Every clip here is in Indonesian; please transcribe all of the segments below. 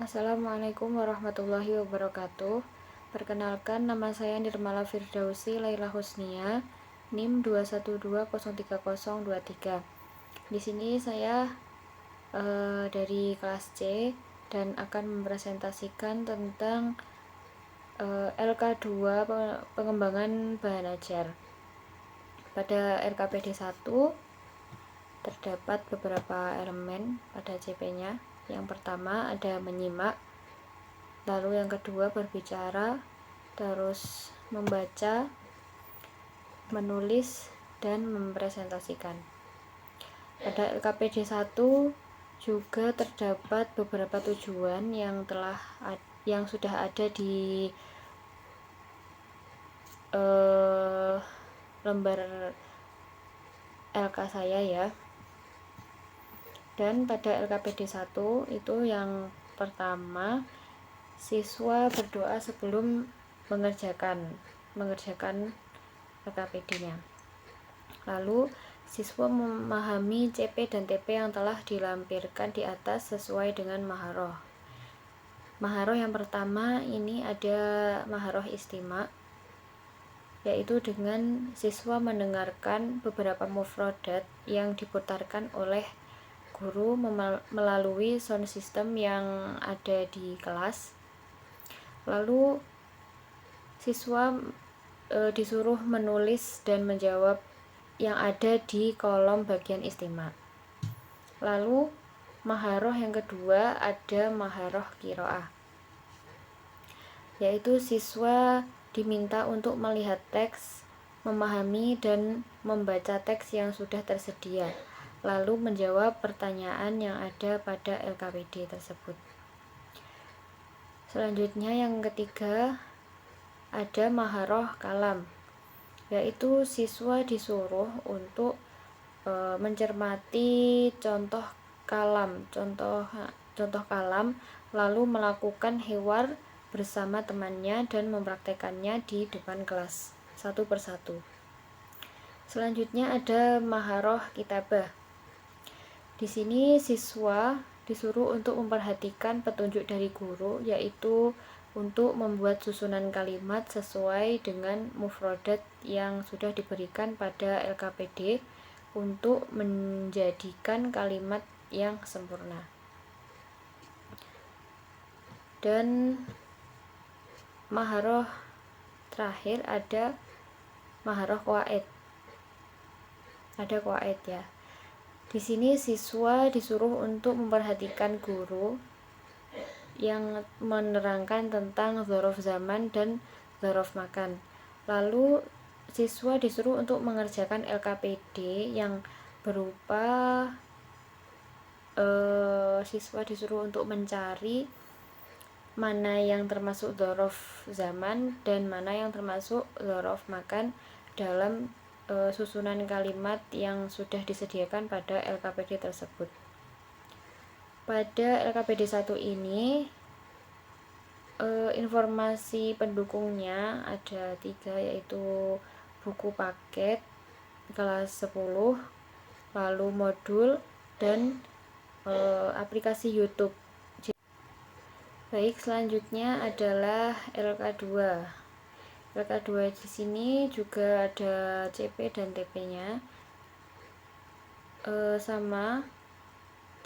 Assalamualaikum warahmatullahi wabarakatuh. Perkenalkan, nama saya Nirmala Firdausi Laila Husnia, NIM 212030023. Di sini saya dari kelas C dan akan mempresentasikan tentang LK2 pengembangan bahan ajar. Pada LKPD 1 terdapat beberapa elemen pada CP-nya. Yang pertama ada menyimak, lalu yang kedua berbicara, terus membaca, menulis, dan mempresentasikan. Pada LKPD 1 juga terdapat beberapa tujuan yang sudah ada di lembar LK saya ya. Dan pada LKPD 1 itu yang pertama, siswa berdoa sebelum mengerjakan LKPD-nya. Lalu siswa memahami CP dan TP yang telah dilampirkan di atas sesuai dengan maharoh. Maharoh yang pertama ini ada maharoh istima, yaitu dengan siswa mendengarkan beberapa mufrodat yang diputarkan oleh guru melalui sound system yang ada di kelas. Lalu siswa disuruh menulis dan menjawab yang ada di kolom bagian istima. Lalu maharoh yang kedua ada maharoh kiroah, yaitu siswa diminta untuk melihat teks, memahami dan membaca teks yang sudah tersedia, lalu menjawab pertanyaan yang ada pada LKPD tersebut. Selanjutnya yang ketiga ada maharoh kalam, yaitu siswa disuruh untuk mencermati contoh kalam, lalu melakukan hiwar bersama temannya dan mempraktekannya di depan kelas satu persatu. Selanjutnya ada maharoh kitabah. Di sini siswa disuruh untuk memperhatikan petunjuk dari guru, yaitu untuk membuat susunan kalimat sesuai dengan mufrodat yang sudah diberikan pada LKPD untuk menjadikan kalimat yang sempurna. Dan maharoh terakhir ada maharoh qawaid. Ada qawaid ya. Di sini siswa disuruh untuk memperhatikan guru yang menerangkan tentang dzaraf zaman dan dzaraf makan. Lalu siswa disuruh untuk mengerjakan LKPD yang berupa siswa disuruh untuk mencari mana yang termasuk dzaraf zaman dan mana yang termasuk dzaraf makan dalam susunan kalimat yang sudah disediakan pada LKPD tersebut. Pada LKPD 1 ini informasi pendukungnya ada 3, yaitu buku paket kelas 10, lalu modul, dan aplikasi YouTube. Baik, selanjutnya adalah LK2. LK2 di sini juga ada CP dan TP-nya. Sama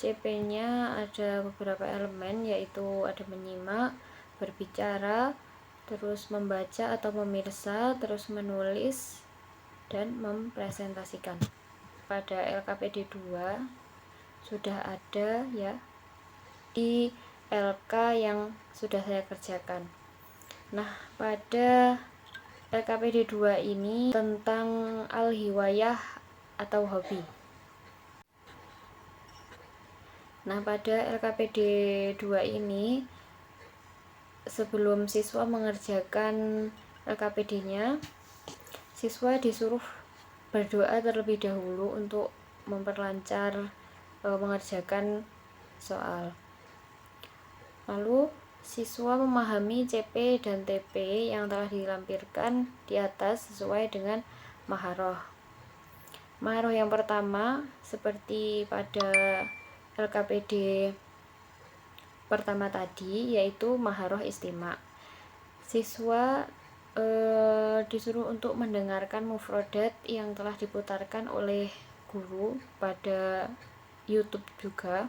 CP-nya ada beberapa elemen, yaitu ada menyimak, berbicara, terus membaca atau memirsa, terus menulis, dan mempresentasikan. Pada LKPD 2 sudah ada ya di LK yang sudah saya kerjakan. Nah, pada LKPD 2 ini tentang al-hiwayah atau hobi. Nah, pada LKPD 2 ini sebelum siswa mengerjakan LKPD-nya, siswa disuruh berdoa terlebih dahulu untuk memperlancar mengerjakan soal. Lalu siswa memahami CP dan TP yang telah dilampirkan di atas sesuai dengan maharoh. Maharoh yang pertama seperti pada LKPD pertama tadi, yaitu maharoh istima'. Siswa disuruh untuk mendengarkan mufrodat yang telah diputarkan oleh guru pada YouTube juga,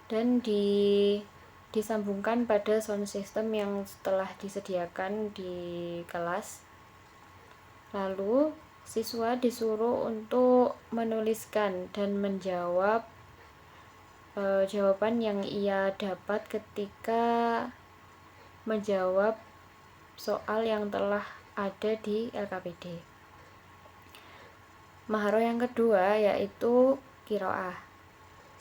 dan disambungkan pada sound system yang telah disediakan di kelas. Lalu siswa disuruh untuk menuliskan dan menjawab jawaban yang ia dapat ketika menjawab soal yang telah ada di LKPD. Maharoh yang kedua yaitu qiraah.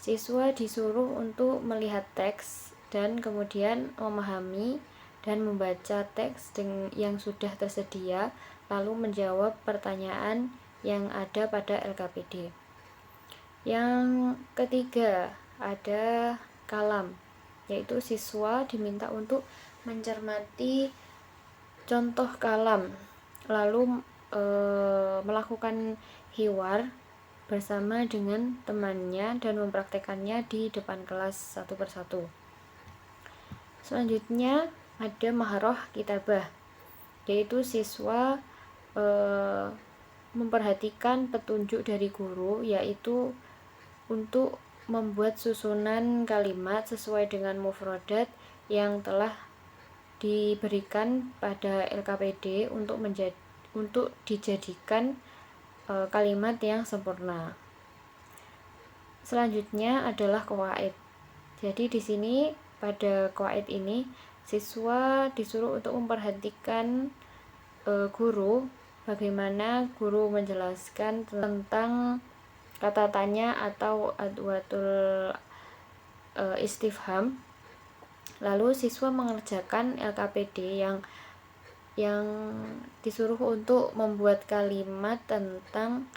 Siswa disuruh untuk melihat teks dan kemudian memahami dan membaca teks yang sudah tersedia, lalu menjawab pertanyaan yang ada pada LKPD. Yang ketiga ada kalam, yaitu siswa diminta untuk mencermati contoh kalam, lalu melakukan hiwar bersama dengan temannya dan mempraktekannya di depan kelas satu persatu. Selanjutnya ada maharoh kitabah, yaitu siswa memperhatikan petunjuk dari guru, yaitu untuk membuat susunan kalimat sesuai dengan mufrodat yang telah diberikan pada LKPD untuk dijadikan kalimat yang sempurna. Selanjutnya adalah qawaid. Jadi di sini pada qawaid ini siswa disuruh untuk memperhatikan guru, bagaimana guru menjelaskan tentang kata tanya atau adwatul istifham. Lalu siswa mengerjakan LKPD yang disuruh untuk membuat kalimat tentang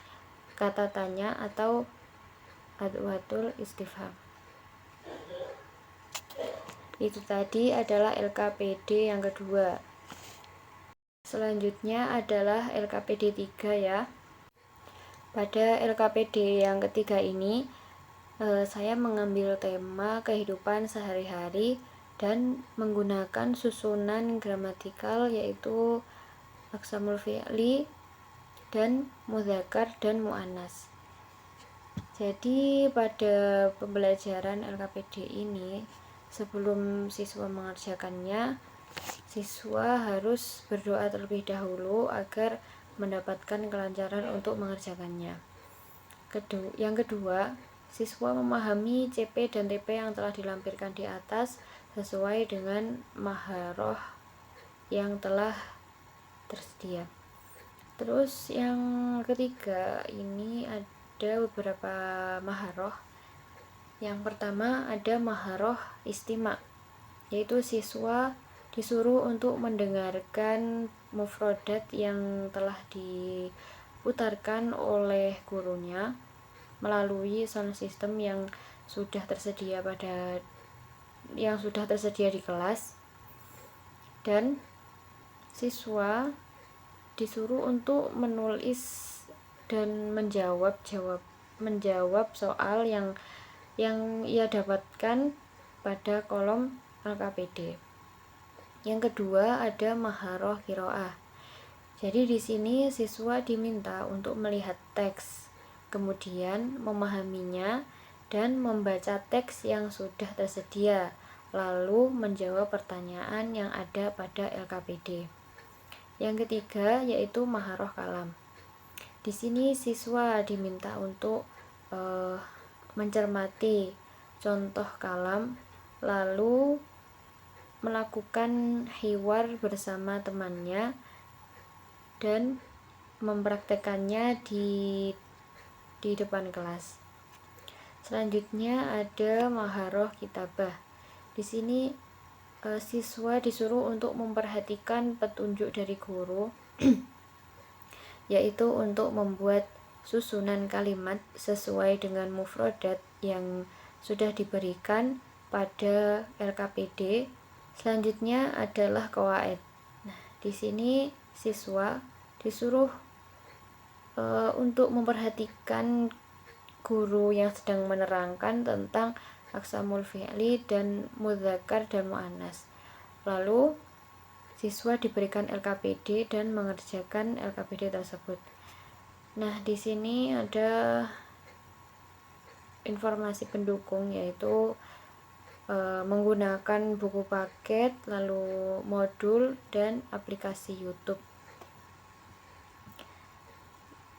kata tanya atau adwatul istifham. Itu tadi adalah LKPD yang kedua. Selanjutnya adalah LKPD 3 ya. Pada LKPD yang ketiga ini saya mengambil tema kehidupan sehari-hari dan menggunakan susunan gramatikal, yaitu aqsamul fi'li dan mudzakkar dan muannas. Jadi pada pembelajaran LKPD ini, sebelum siswa mengerjakannya, siswa harus berdoa terlebih dahulu agar mendapatkan kelancaran untuk mengerjakannya. Yang kedua, siswa memahami CP dan TP yang telah dilampirkan di atas sesuai dengan maharoh yang telah tersedia. Terus yang ketiga ini ada beberapa maharoh. Yang pertama ada maharoh istima', yaitu siswa disuruh untuk mendengarkan mufrodat yang telah diputarkan oleh gurunya melalui sound system yang sudah tersedia di kelas, dan siswa disuruh untuk menulis dan menjawab soal yang ia dapatkan pada kolom LKPD. Yang kedua ada maharoh qiraah. Jadi di sini siswa diminta untuk melihat teks, kemudian memahaminya dan membaca teks yang sudah tersedia, lalu menjawab pertanyaan yang ada pada LKPD. Yang ketiga yaitu maharoh kalam. Di sini siswa diminta untuk mencermati contoh kalam, lalu melakukan hiwar bersama temannya dan mempraktekannya di depan kelas. Selanjutnya ada maharoh kitabah. Di sini siswa disuruh untuk memperhatikan petunjuk dari guru yaitu untuk membuat susunan kalimat sesuai dengan mufrodat yang sudah diberikan pada LKPD. Selanjutnya adalah qawaid. Nah, di sini siswa disuruh untuk memperhatikan guru yang sedang menerangkan tentang aksamul fi'li dan mudzakkar dan muannas. Lalu siswa diberikan LKPD dan mengerjakan LKPD tersebut. Nah, di sini ada informasi pendukung, yaitu menggunakan buku paket, lalu modul dan aplikasi YouTube.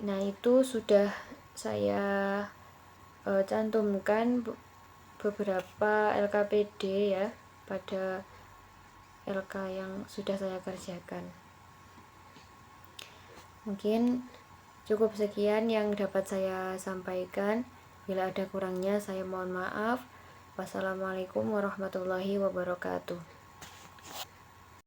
Nah, itu sudah saya cantumkan beberapa LKPD ya pada LK yang sudah saya kerjakan. Mungkin cukup sekian yang dapat saya sampaikan. Bila ada kurangnya saya mohon maaf. Wassalamualaikum warahmatullahi wabarakatuh.